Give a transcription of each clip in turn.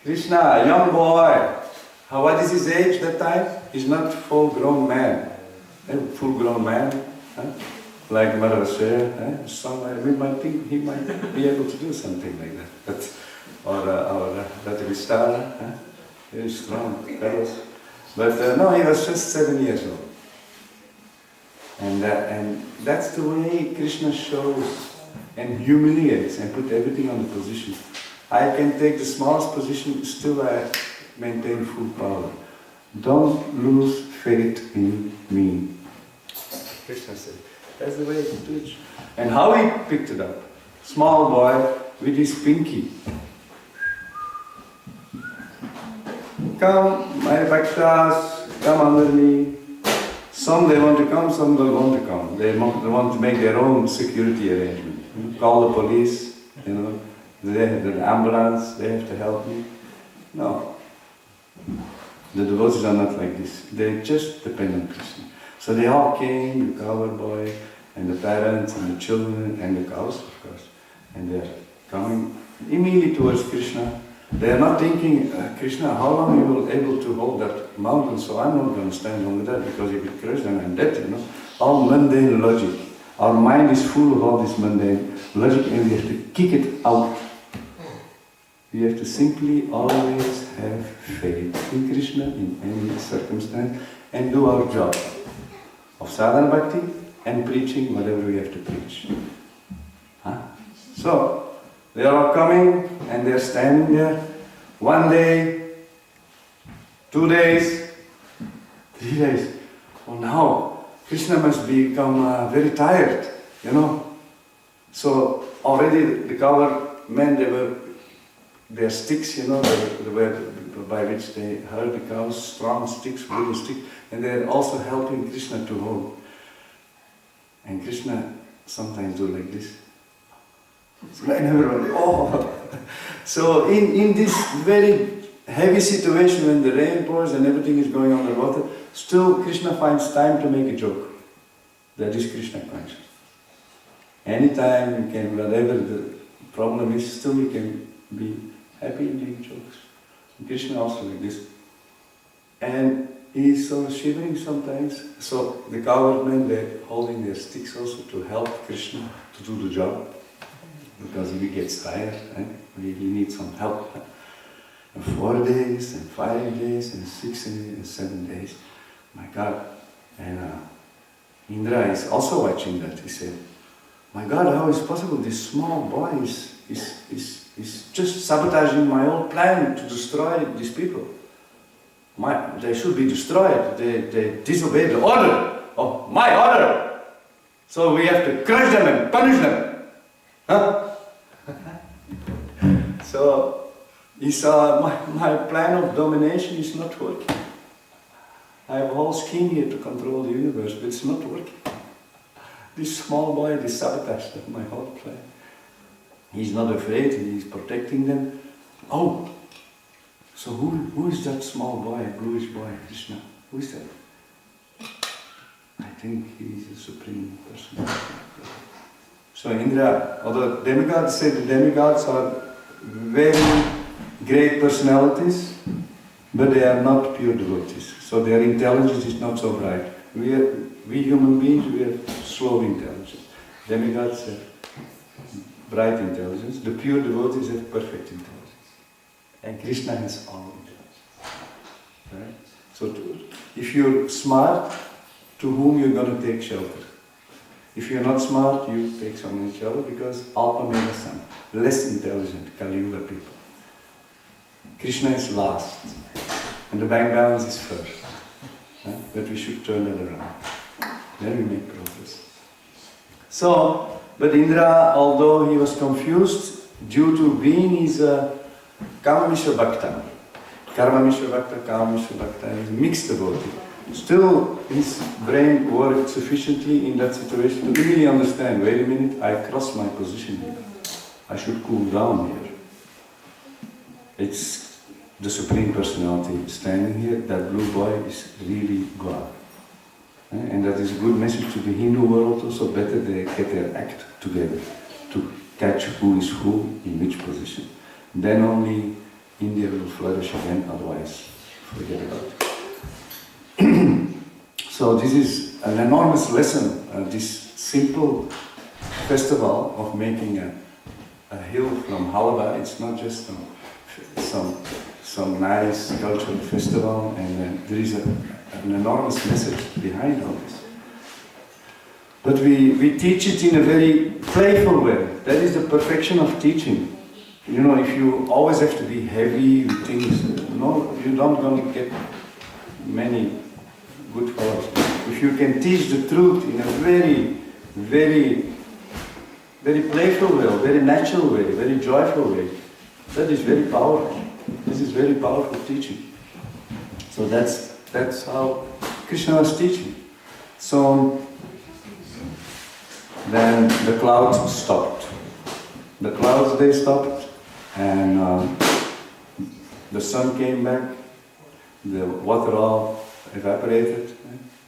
Krishna, young boy. What is his age that time? He's not full-grown man. Full-grown man, like Mother said, somewhere we might think he might be able to do something like that. But, or that we start, very strong fellows. But no, he was just 7 years old. And that's the way Krishna shows and humiliates and put everything on the position. I can take the smallest position, still I maintain full power. Don't lose faith in me. Krishna said, that's the way to teach. And how he picked it up? Small boy with his pinky. Come, my bhaktas, come under me. Some they want to come, some don't want to come. They want to make their own security arrangement. Call the police, the ambulance, they have to help me. No. The devotees are not like this. They just depend on Krishna. So they all came, the cowherd boy, and the parents, and the children, and the cows, of course. And they're coming immediately towards Krishna. They are not thinking, Krishna, how long you will able to hold that mountain, so I'm not going to stand on that, because if it crashes, then I'm dead, All mundane logic. Our mind is full of all this mundane logic, and we have to kick it out. We have to simply always have faith in Krishna in any circumstance and do our job of sadhana bhakti and preaching whatever we have to preach. So, they are all coming and they are standing there. 1 day, 2 days, 3 days. Oh, now Krishna must become very tired, So already the cowherd men, their sticks, by which they herd the cows, strong sticks, wooden sticks, and they are also helping Krishna to hold. And Krishna sometimes do like this. And everyone, oh! So in this very heavy situation when the rain pours and everything is going on the water, still Krishna finds time to make a joke. That is Krishna conscious. Anytime you can, whatever the problem is, still you can be happy and make jokes. And Krishna also like this. And he's so shivering sometimes. So the cowherd men, they're holding their sticks also to help Krishna to do the job. Because if he gets tired, he needs some help. And 4 days, and 5 days, and 6 days, and 7 days. My God. And Indra is also watching that. He said, my God, how is possible? This small boy is just sabotaging my whole plan to destroy these people. They should be destroyed. They disobey the order of my order. So we have to crush them and punish them. So he saw my plan of domination is not working. I have a whole scheme here to control the universe, but it's not working. This small boy, this sabotaged my whole plan. He's not afraid, he's protecting them. Oh, so who is that small boy, bluish boy, Krishna? Who is that? I think he's the Supreme Personality. So Indra, although demigods say the demigods are very great personalities, but they are not pure devotees. So their intelligence is not so bright. We human beings, we have slow intelligence. Demigods have bright intelligence. The pure devotees have perfect intelligence. And Krishna has all intelligence. Right? So if you're smart, to whom you're going to take shelter? If you're not smart, you take someone shelter because Alpa Megasan, less intelligent, Kali Yuga people. Krishna is last, and the bank balance is first. But we should turn that around. Then we make progress. So, but Indra, although he was confused due to being his Kama Mishra Bhakta, Karma Mishra Bhakta, Kama Mishra Bhakta, he's a mixed devotee. Still, his brain worked sufficiently in that situation to really understand, wait a minute, I crossed my position here. I should cool down here. It's the Supreme Personality standing here. That blue boy is really God. And that is a good message to the Hindu world also. Better they get their act together to catch who is who in which position. Then only India will flourish again, otherwise forget about it. So this is an enormous lesson, this simple festival of making a hill from Halaba. It's not just some nice cultural festival, and there is an enormous message behind all this. But we teach it in a very playful way. That is the perfection of teaching. You know, if you always have to be heavy with things, no, you're not going to get many good followers. If you can teach the truth in a very, very, very playful way, very natural way, very joyful way, that is very powerful. This is very powerful teaching. So that's how Krishna was teaching. So then the clouds stopped. The clouds, they stopped, and the sun came back, the water all evaporated,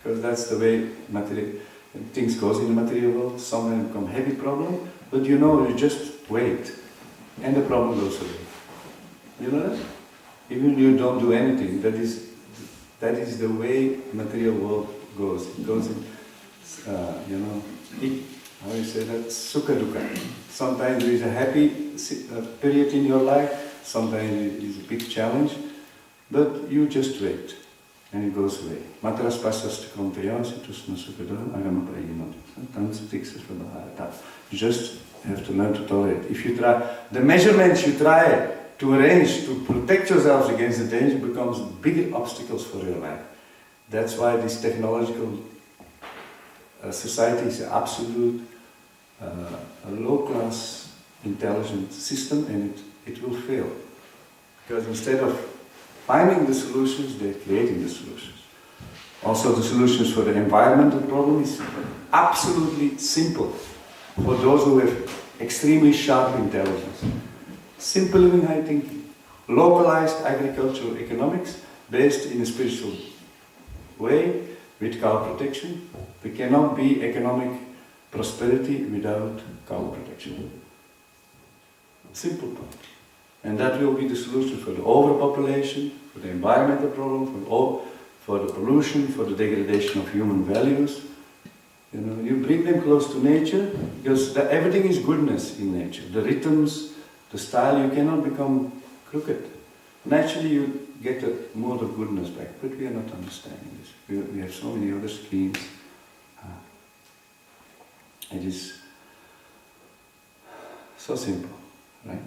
because that's the way things goes in the material world. Sometimes become heavy problem, but you know, you just wait, and the problem goes away. You know that? Even if you don't do anything, that is the way material world goes. It goes in, you know, how do you say that? Sukha dukkha. Sometimes there is a happy period in your life, sometimes it is a big challenge, but you just wait, and it goes away. Matras passas te confiance, tusna sukha dukkha, agama prayinot. You just have to learn to tolerate. If you try, the measurements you try to arrange to protect yourselves against the danger becomes bigger obstacles for your life. That's why this technological society is an absolute a low-class intelligent system, and it will fail. Because instead of finding the solutions, they're creating the solutions. Also, the solutions for the environmental problem is absolutely simple for those who have extremely sharp intelligence. Simple living, high thinking. Localized agricultural economics based in a spiritual way with cow protection. There cannot be economic prosperity without cow protection. Simple point. And that will be the solution for the overpopulation, for the environmental problem, for the pollution, for the degradation of human values. You know, you bring them close to nature, because everything is goodness in nature. The rhythms, the style, you cannot become crooked. Naturally you get a mode of goodness back, but we are not understanding this. We have so many other schemes. It is so simple, right?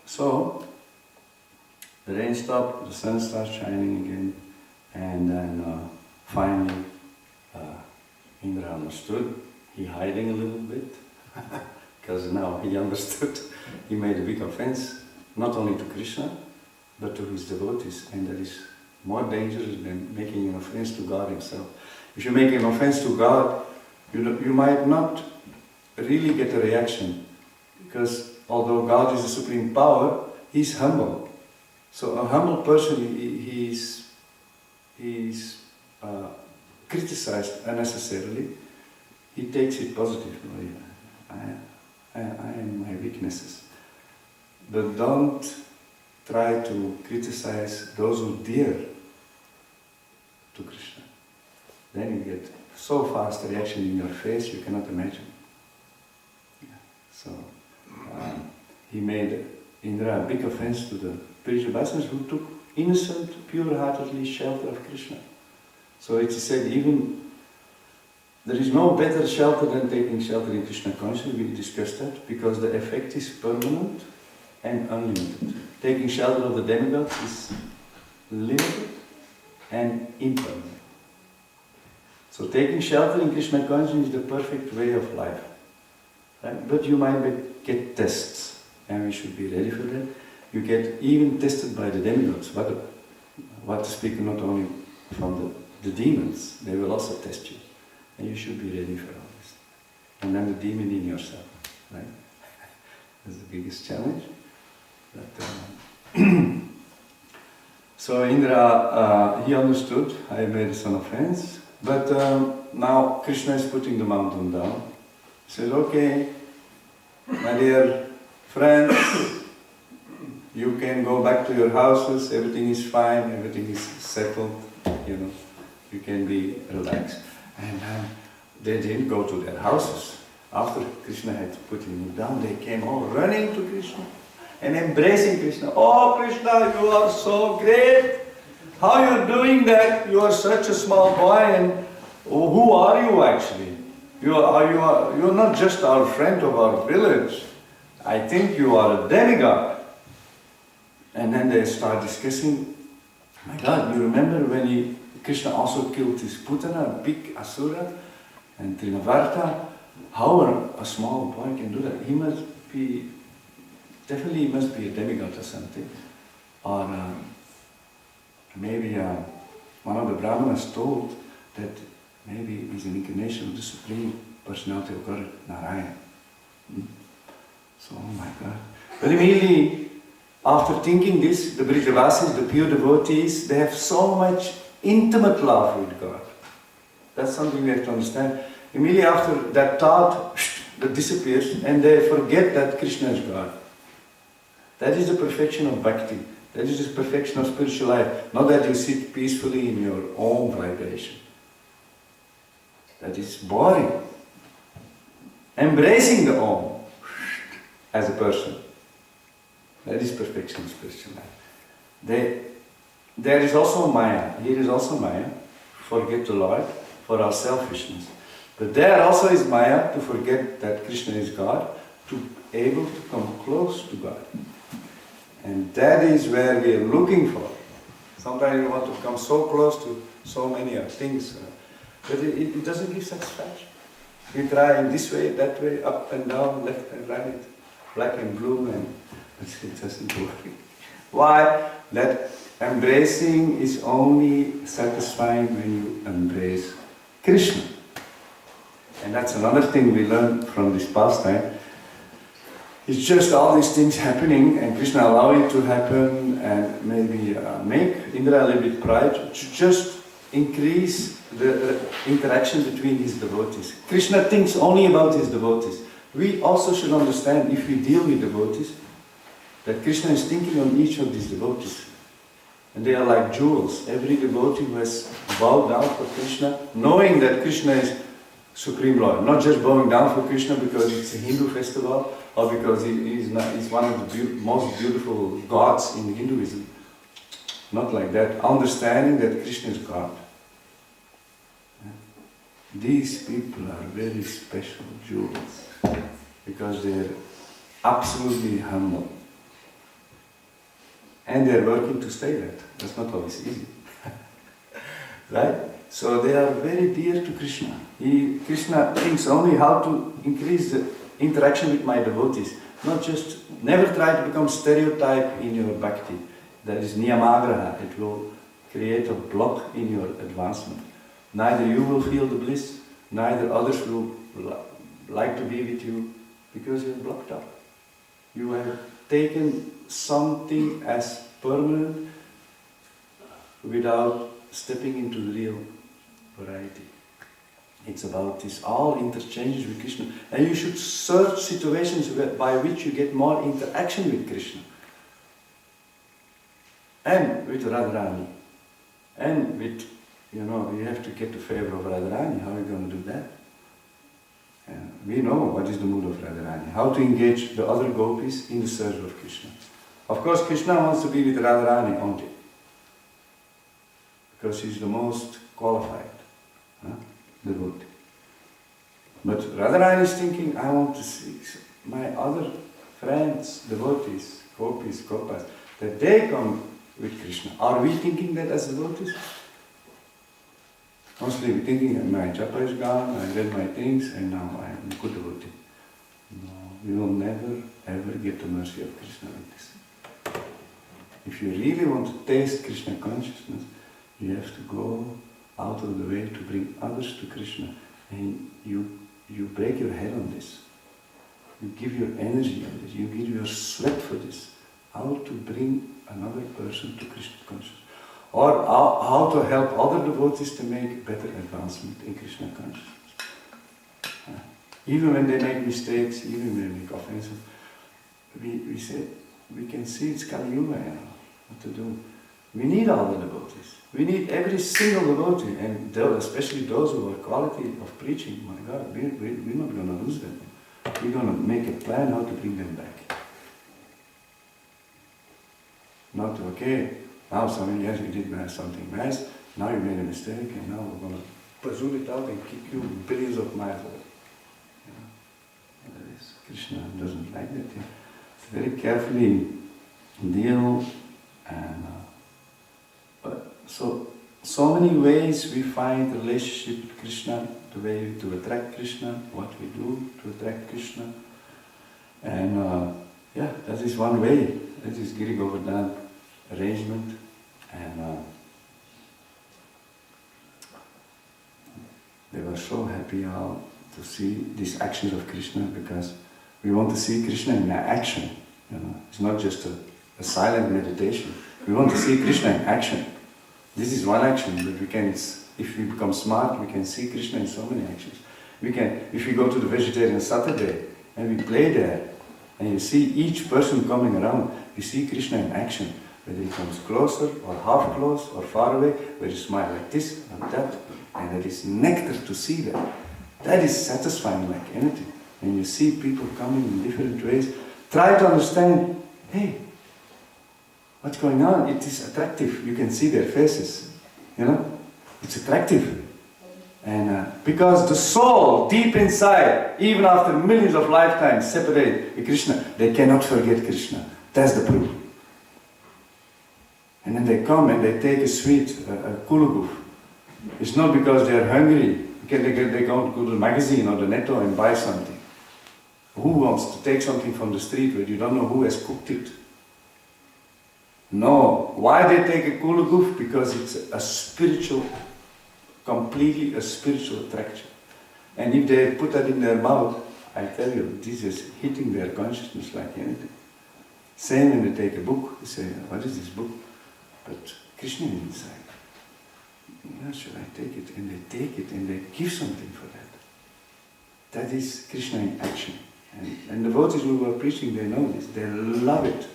So, the rain stopped, the sun starts shining again, and then finally Indra understood. He hiding a little bit, because now he understood. He made a big offense, not only to Krishna, but to his devotees, and that is more dangerous than making an offense to God himself. If you make an offense to God, you might not really get a reaction, because although God is the supreme power, he's humble. So a humble person, he's criticized unnecessarily. He takes it positively. I am my weaknesses. But don't try to criticize those who dare to Krishna. Then you get so fast a reaction in your face you cannot imagine. Yeah. So he made Indra a big offense to the Prijabhasans who took innocent, pure-heartedly shelter of Krishna. So it is said even there is no better shelter than taking shelter in Krishna consciousness. We discussed that, because the effect is permanent and unlimited. Taking shelter of the demigods is limited and impermanent. So taking shelter in Krishna consciousness is the perfect way of life. Right? But you might get tests, and we should be ready for that. You get even tested by the demigods. What to speak not only from the demons, they will also test you. And you should be ready for all this. And then the demon in yourself, right? That's the biggest challenge. But, so Indra, he understood, I made some offense, but now Krishna is putting the mountain down. He said, okay, my dear friends, you can go back to your houses, everything is fine, everything is settled, you can be relaxed. And they didn't go to their houses. After Krishna had put him down, they came all running to Krishna and embracing Krishna. Oh Krishna, you are so great! How are you doing that? You are such a small boy, and who are you actually? You're not just our friend of our village. I think you are a demigod. And then they start discussing, my God, you remember when Krishna also killed his Putana, a big Asura, and Trinavarta? How a small boy can do that? He must be, definitely he must be a demigod or something. Or maybe one of the Brahmanas told that maybe he's an incarnation of the Supreme Personality of God, Narayana. So, oh my God. But immediately, after thinking this, the Brijavasis, the pure devotees, they have so much intimate love with God. That's something we have to understand. Immediately after that thought, that disappears, and they forget that Krishna is God. That is the perfection of bhakti. That is the perfection of spiritual life. Not that you sit peacefully in your own vibration. That is boring. Embracing the Om as a person. That is perfection of spiritual life. There is also Maya. Here is also Maya. Forget the Lord for our selfishness. But there also is Maya to forget that Krishna is God, to be able to come close to God. And that is where we are looking for. Sometimes we want to come so close to so many things, but it doesn't give satisfaction. We try in this way, that way, up and down, left and right, black and blue, and it doesn't work. Why? That embracing is only satisfying when you embrace Krishna. And that's another thing we learn from this pastime. It's just all these things happening, and Krishna allow it to happen, and maybe make Indra a little bit pride, to just increase the interaction between his devotees. Krishna thinks only about his devotees. We also should understand, if we deal with devotees, that Krishna is thinking on each of these devotees. And they are like jewels. Every devotee who has bowed down for Krishna, knowing that Krishna is Supreme Lord. Not just bowing down for Krishna because it's a Hindu festival, or because he's one of the most beautiful gods in Hinduism. Not like that. Understanding that Krishna is God. These people are very special jewels because they're absolutely humble. And they're working to stay that. That's not always easy. Right? So they are very dear to Krishna. Krishna thinks only how to increase the interaction with my devotees. Not just, never try to become stereotype in your bhakti. That is niyamagraha. It will create a block in your advancement. Neither you will feel the bliss, neither others will like to be with you, because you're blocked up. You have taken something as permanent without stepping into the real variety. It's about this all interchanges with Krishna. And you should search situations by which you get more interaction with Krishna. And with Radharani. And with, you have to get the favor of Radharani. How are you going to do that? And we know what is the mood of Radharani. How to engage the other gopis in the service of Krishna. Of course, Krishna wants to be with Radharani only. Because she's the most qualified devotee. But Radharani is thinking, I want to see my other friends, devotees, gopis, gopas, that they come with Krishna. Are we thinking that as devotees? Mostly we're thinking, my japa is gone, I read my things, and now I am a good devotee. No, we will never ever get the mercy of Krishna like this. If you really want to taste Krishna consciousness, you have to go out of the way to bring others to Krishna. And you break your head on this. You give your energy on this. You give your sweat for this. How to bring another person to Krishna consciousness. Or how to help other devotees to make better advancement in Krishna consciousness. Even when they make mistakes, even when they make offenses, we say, we can see it's Kali Yuga, what to do. We need all the devotees. We need every single devotee, and especially those who are quality of preaching. My God, we're not going to lose them. We're going to make a plan how to bring them back. Not, okay, now something, yes, you did something nice, now you made a mistake, and now we're going to pursue it out and kick you billions of miles away. That is, Krishna doesn't like that. Very carefully deal, and so many ways we find a relationship with Krishna, the way to attract Krishna, what we do to attract Krishna, and that is one way. That is Giri Govardhan arrangement, and they were so happy to see these actions of Krishna, because we want to see Krishna in action. It's not just a silent meditation. We want to see Krishna in action. This is one action, but we can, if we become smart, we can see Krishna in so many actions. We can, if we go to the Vegetarian Saturday and we play there, and you see each person coming around, you see Krishna in action, whether he comes closer or half close or far away, where you smile like this and that, and that is nectar to see that. That is satisfying like anything. When you see people coming in different ways, try to understand, hey, what's going on? It is attractive. You can see their faces. It's attractive. And because the soul, deep inside, even after millions of lifetimes separate with Krishna, they cannot forget Krishna. That's the proof. And then they come and they take a sweet, a kulaguf. It's not because they are hungry. They go to the magazine or the netto and buy something. Who wants to take something from the street where you don't know who has cooked it? No. Why they take a kulaguf? Because it's a spiritual, completely a spiritual attraction. And if they put that in their mouth, I tell you, this is hitting their consciousness like anything. Same when they take a book, they say, what is this book? But Krishna is inside. Should I take it? And they take it and they give something for that. That is Krishna in action. And the devotees who are preaching, they know this. They love it.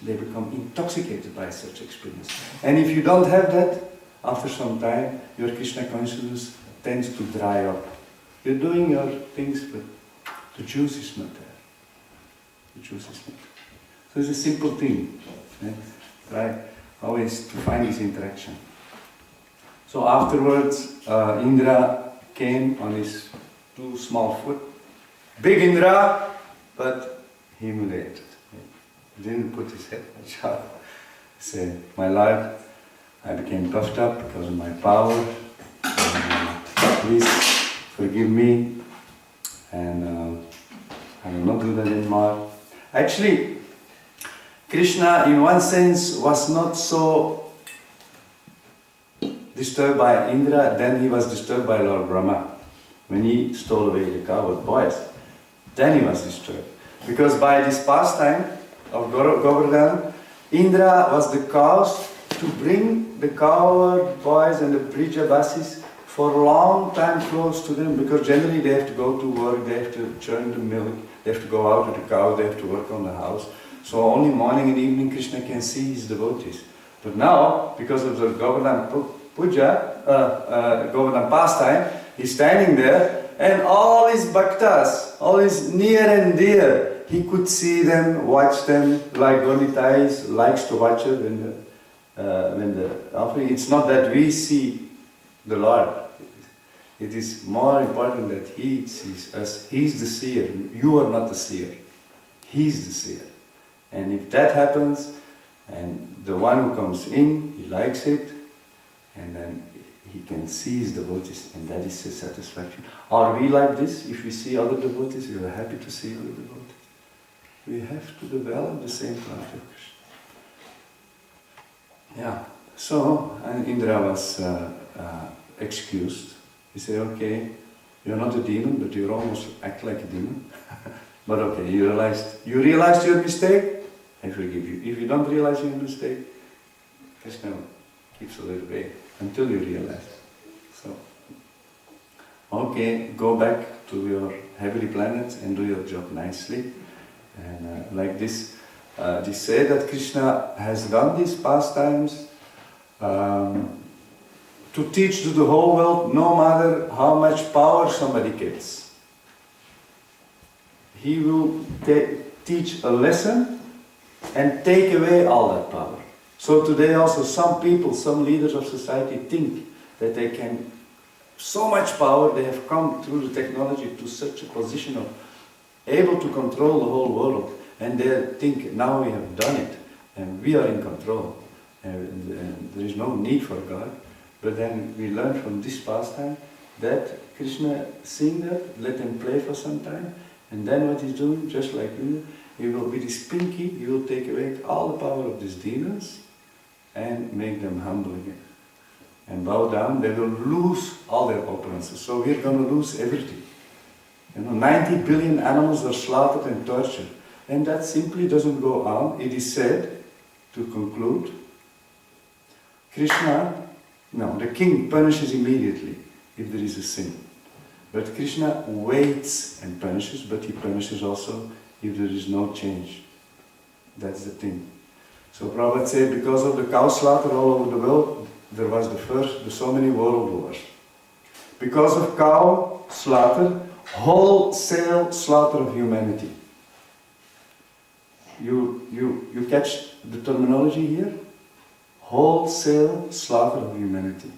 They become intoxicated by such experience. And if you don't have that, after some time, your Krishna consciousness tends to dry up. You're doing your things, but the juice is not there. The juice is not there. So it's a simple thing. Try always to find this interaction. So afterwards, Indra came on his 2 small foot. Big Indra, but humiliated. He didn't put his head up. He said, my life, I became puffed up because of my power. Please forgive me. And I will not do that anymore. Actually, Krishna, in one sense, was not so disturbed by Indra, then he was disturbed by Lord Brahma. When he stole away the cow with boys, then he was disturbed. Because by this pastime of Govardana, Indra was the cause to bring the cowherd boys and the Brijabasis for a long time close to them, because generally they have to go to work, they have to churn the milk, they have to go out with the cow, they have to work on the house. So only morning and evening Krishna can see his devotees. But now, because of the Govardhana Puja, Govardhana pastime, he's standing there and all his bhaktas, all his near and dear, he could see them, watch them, like Gonitais likes to watch it when the offering. It's not that we see the Lord. It is more important that he sees us. He's the seer. You are not the seer. He's the seer. And if that happens, and the one who comes in, he likes it, and then he can see his devotees, and that is his satisfaction. Are we like this? If we see other devotees, we are happy to see other devotees. We have to develop the same quality of Krishna. Yeah. So, and Indra was excused. He said, okay, you're not a demon, but you almost act like a demon. But okay, you realized your mistake, I forgive you. If you don't realize your mistake, Krishna keeps a little way until you realize. So, okay, go back to your heavenly planet and do your job nicely. And like this, They say that Krishna has done these pastimes to teach to the whole world, no matter how much power somebody gets. He will teach a lesson and take away all that power. So today also some people, some leaders of society think that they can, so much power, they have come through the technology to such a position of able to control the whole world. And they think, now we have done it, and we are in control. And there is no need for God. But then we learn from this pastime that Krishna seeing that, let them play for some time, and then what he's doing, just like you, he will be this pinky, he will take away all the power of these demons and make them humble again. And bow down, they will lose all their opulences. So we're going to lose everything. 90 billion animals are slaughtered and tortured. And that simply doesn't go on. It is said, to conclude, Krishna, the king punishes immediately if there is a sin. But Krishna waits and punishes, but he punishes also if there is no change. That's the thing. So Prabhupada said, because of the cow slaughter all over the world, there was so many world wars. Because of cow slaughter, wholesale slaughter of humanity. You catch the terminology here? Wholesale slaughter of humanity.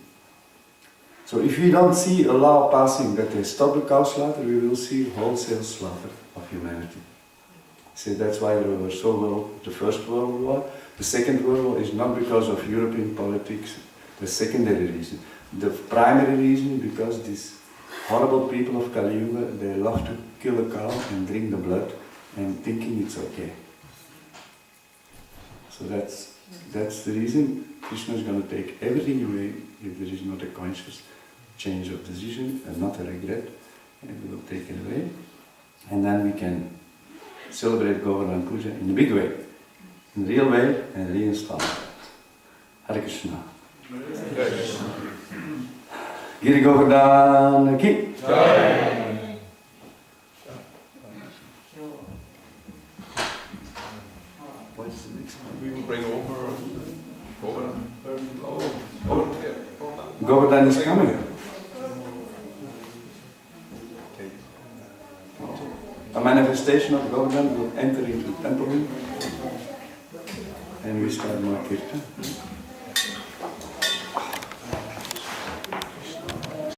So if we don't see a law passing that they stop the cow slaughter, we will see wholesale slaughter of humanity. See, that's why we were so low the First World War. The Second World War is not because of European politics, the secondary reason. The primary reason is because these horrible people of Kali Yuga, they love to kill a cow and drink the blood and thinking it's okay. So that's the reason Krishna is going to take everything away if there is not a conscious change of decision and not a regret, and we will take it away. And then we can celebrate Govardana Puja in a big way, in a real way, and reinstall it. Hare Krishna. Giri Govardana ki. What's the next one? We will bring over Govardana is coming. A manifestation of Govardana will enter into the temple room and we start more kirtan.